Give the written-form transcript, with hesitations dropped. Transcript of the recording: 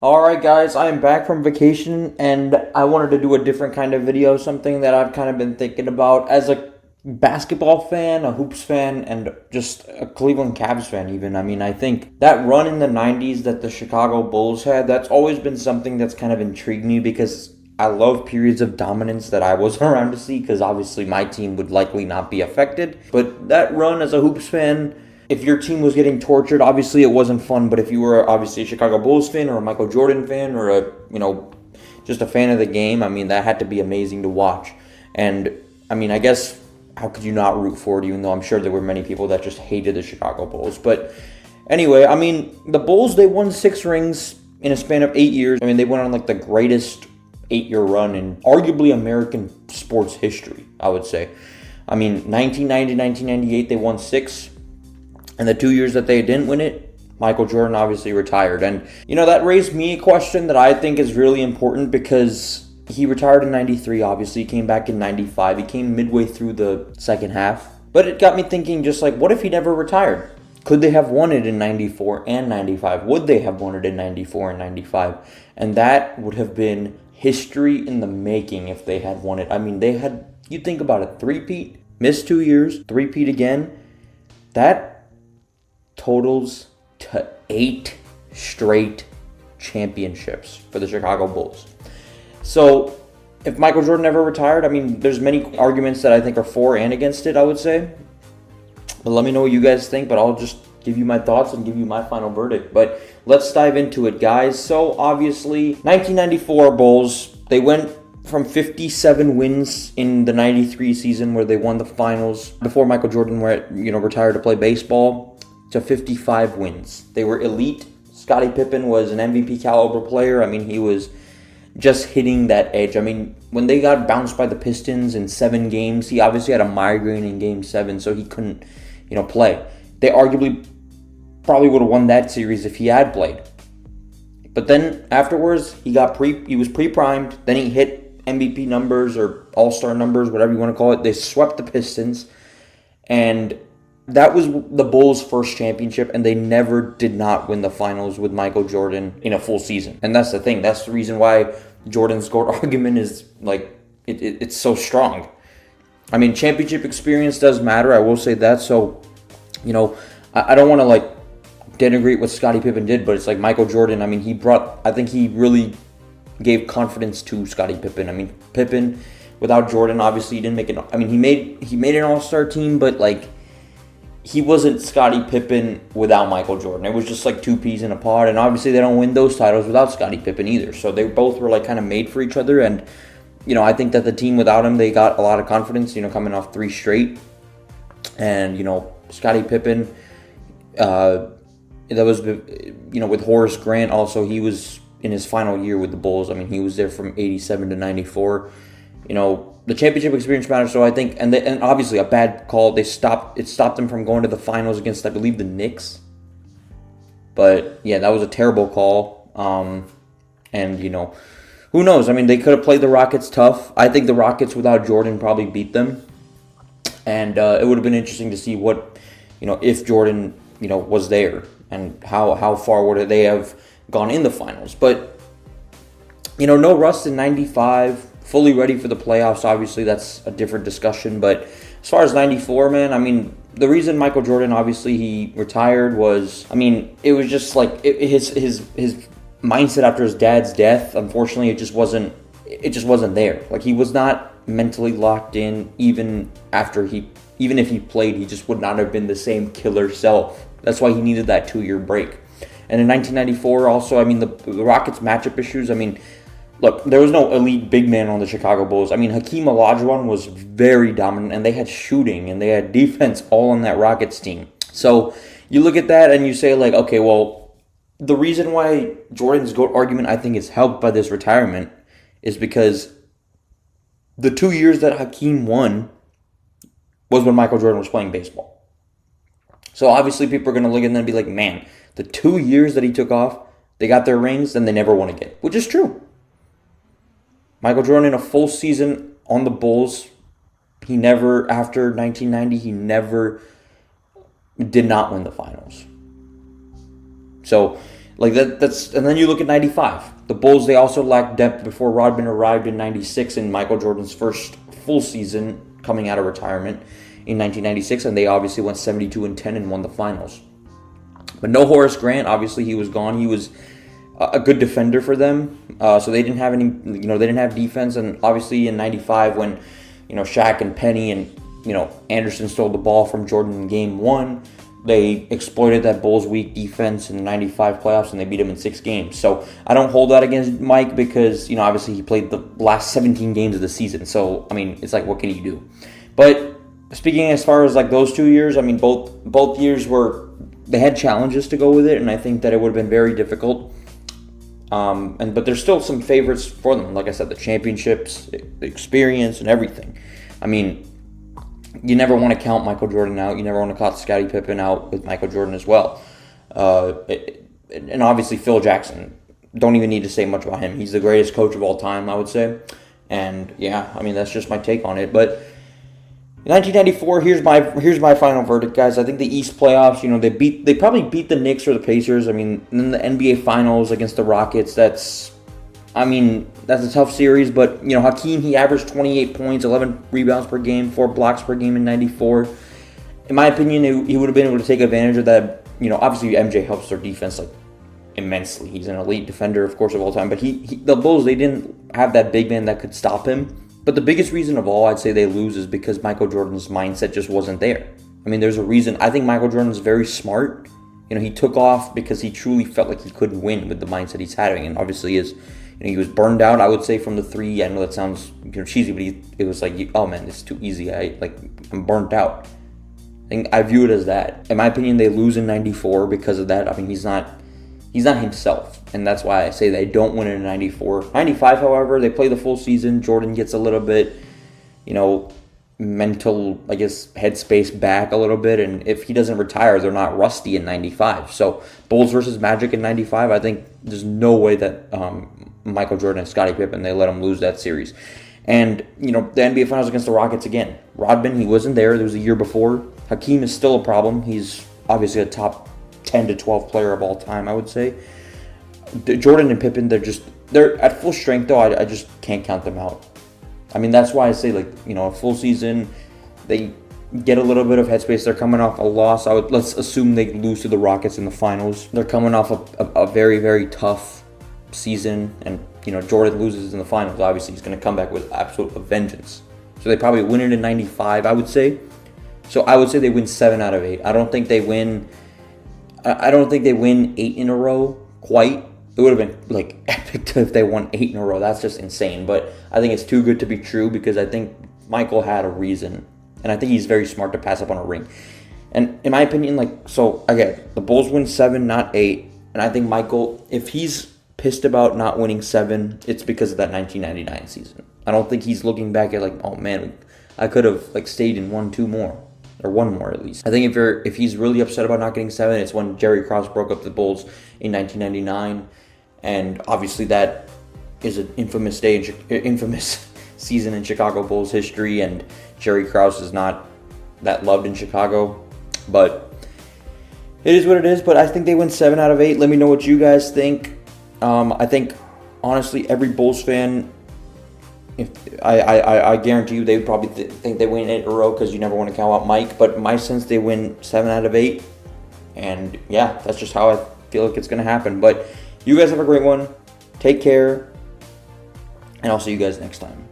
Alright guys, I am back from vacation and I wanted to do a different kind of video, something that I've kind of been thinking about as a basketball fan, a hoops fan, and just a Cleveland Cavs fan even. I mean, I think that run in the 90s that the Chicago Bulls had, that's always been something that's kind of intrigued me because I love periods of dominance that I wasn't around to see because obviously my team would likely not be affected. But that run as a hoops fan, if your team was getting tortured, obviously it wasn't fun. But if you were obviously a Chicago Bulls fan or a Michael Jordan fan or just a fan of the game, I mean, that had to be amazing to watch. And I mean, I guess how could you not root for it? Even though I'm sure there were many people that just hated the Chicago Bulls. But anyway, I mean, the Bulls, they won 6 rings in a span of 8 years. I mean, they went on like the greatest 8-year run in arguably American sports history, I would say. I mean, 1990, 1998, they won 6. And the 2 years that they didn't win it, Michael Jordan obviously retired. And, that raised me a question that I think is really important because he retired in 93, obviously. He came back in 95. He came midway through the second half. But it got me thinking just like, what if he never retired? Could they have won it in 94 and 95? Would they have won it in 94 and 95? And that would have been history in the making if they had won it. I mean, you think about it, three-peat, missed 2 years, three-peat again. That totals to 8 straight championships for the Chicago Bulls. So if Michael Jordan never retired, I mean, there's many arguments that I think are for and against it, I would say. But let me know what you guys think, but I'll just give you my thoughts and give you my final verdict. But let's dive into it, guys. So obviously, 1994 Bulls, they went from 57 wins in the 93 season where they won the finals before Michael Jordan retired to play baseball, to 55 wins. They were elite. Scottie Pippen was an MVP caliber player. I mean, he was just hitting that edge. I mean, when they got bounced by the Pistons in 7 games, he obviously had a migraine in Game 7, so he couldn't, play. They arguably probably would have won that series if he had played. But then afterwards, he was pre-primed. Then he hit MVP numbers or All-Star numbers, whatever you want to call it. They swept the Pistons, and that was the Bulls' first championship, and they never did not win the finals with Michael Jordan in a full season. And that's the thing. That's the reason why Jordan's GOAT argument is, it's so strong. I mean, championship experience does matter. I will say that. So, I don't want to, denigrate what Scottie Pippen did, but it's like Michael Jordan, I mean, I think he really gave confidence to Scottie Pippen. I mean, Pippen, without Jordan, obviously, he didn't make it. I mean, he made an all-star team, but, he wasn't Scottie Pippen without Michael Jordan. It was just like 2 peas in a pod, and obviously they don't win those titles without Scottie Pippen either. So they both were kind of made for each other, and I think that the team without him, they got a lot of confidence, coming off 3 straight. And Scottie Pippen, that was with Horace Grant also, he was in his final year with the Bulls. I mean, he was there from 87 to 94. The championship experience matters, so I think, and obviously a bad call. It stopped them from going to the finals against, I believe, the Knicks. But yeah, that was a terrible call. And who knows? I mean, they could have played the Rockets tough. I think the Rockets without Jordan probably beat them, and it would have been interesting to see what, if Jordan, was there and how far would they have gone in the finals. But no rust in 95. Fully ready for the playoffs, obviously, that's a different discussion. But as far as 94, man, I mean, the reason Michael Jordan, obviously, he retired was, I mean, it was just his mindset after his dad's death. Unfortunately, it just wasn't there. He was not mentally locked in, even if he played, he just would not have been the same killer self. That's why he needed that 2-year break. And in 1994, also, I mean, the Rockets matchup issues, I mean, look, there was no elite big man on the Chicago Bulls. I mean, Hakeem Olajuwon was very dominant, and they had shooting, and they had defense all on that Rockets team. So you look at that, and you say, okay, well, the reason why Jordan's GOAT argument, I think, is helped by this retirement is because the 2 years that Hakeem won was when Michael Jordan was playing baseball. So obviously people are going to look at them and be like, man, the 2 years that he took off, they got their rings, and they never won again, which is true. Michael Jordan in a full season on the Bulls, after 1990, he never did not win the finals. So Like that's and then you look at 95. The Bulls, they also lacked depth before Rodman arrived in 96 in Michael Jordan's first full season coming out of retirement in 1996, and they obviously went 72-10 and won the finals. But no Horace Grant, obviously he was gone. He was a good defender for them, so they didn't have any, they didn't have defense. And obviously in 95 when, Shaq and Penny and, Anderson stole the ball from Jordan in game 1, they exploited that Bulls' weak defense in the 95 playoffs, and they beat him in 6 games. So I don't hold that against Mike because, obviously he played the last 17 games of the season. So, it's like, what can you do? But speaking as far as like those 2 years, both years they had challenges to go with it, and I think that it would have been very difficult. But there's still some favorites for them. Like I said, the championships, the experience, and everything. You never want to count Michael Jordan out. You never want to count Scottie Pippen out with Michael Jordan as well. And obviously Phil Jackson. Don't even need to say much about him. He's the greatest coach of all time, I would say. And yeah, that's just my take on it. But 1994, here's my final verdict, guys. I think the East playoffs, they probably beat the Knicks or the Pacers. And then the NBA Finals against the Rockets, that's a tough series. But, Hakeem, he averaged 28 points, 11 rebounds per game, 4 blocks per game in 94. In my opinion, he would have been able to take advantage of that. Obviously MJ helps their defense immensely. He's an elite defender, of course, of all time. But the Bulls, they didn't have that big man that could stop him. But the biggest reason of all I'd say they lose is because Michael Jordan's mindset just wasn't there. There's a reason. I think Michael Jordan's very smart. He took off because he truly felt like he couldn't win with the mindset he's having. And obviously he was burned out, I would say, from the 3. I know that sounds cheesy, but it was like, oh man, this is too easy. I'm burnt out. I view it as that. In my opinion, they lose in 94 because of that. He's not himself. And that's why I say they don't win in 94. 95, however, they play the full season. Jordan gets a little bit, mental, headspace back a little bit. And if he doesn't retire, they're not rusty in 95. So Bulls versus Magic in 95, I think there's no way that Michael Jordan and Scottie Pippen, they let him lose that series. And, the NBA Finals against the Rockets again. Rodman, he wasn't there. There was a year before. Hakeem is still a problem. He's obviously a top 10 to 12 player of all time, I would say. Jordan and Pippen, they're at full strength, though. I just can't count them out. That's why I say, a full season, they get a little bit of headspace. They're coming off a loss. Let's assume they lose to the Rockets in the finals. They're coming off a very, very tough season, and, Jordan loses in the finals. Obviously, he's going to come back with absolute vengeance. So they probably win it in 95, I would say. So I would say they win 7 out of 8. I don't think they win 8 in a row quite. It would have been epic if they won 8 in a row. That's just insane. But I think it's too good to be true because I think Michael had a reason. And I think he's very smart to pass up on a ring. And in my opinion, so again, the Bulls win 7, not 8. And I think Michael, if he's pissed about not winning 7, it's because of that 1999 season. I don't think he's looking back at oh man, I could have stayed in 1 more. Or 1 more at least. I think if he's really upset about not getting 7, it's when Jerry Krause broke up the Bulls in 1999, and obviously that is an infamous season in Chicago Bulls history, and Jerry Krause is not that loved in Chicago, but it is what it is. But I think they win 7 out of 8. Let me know what you guys think. I think honestly every Bulls fan, if I guarantee you, they would probably think they win 8 in a row because you never want to count out Mike. But my sense, they win 7 out of 8. And yeah, that's just how I feel like it's going to happen. But you guys have a great one. Take care. And I'll see you guys next time.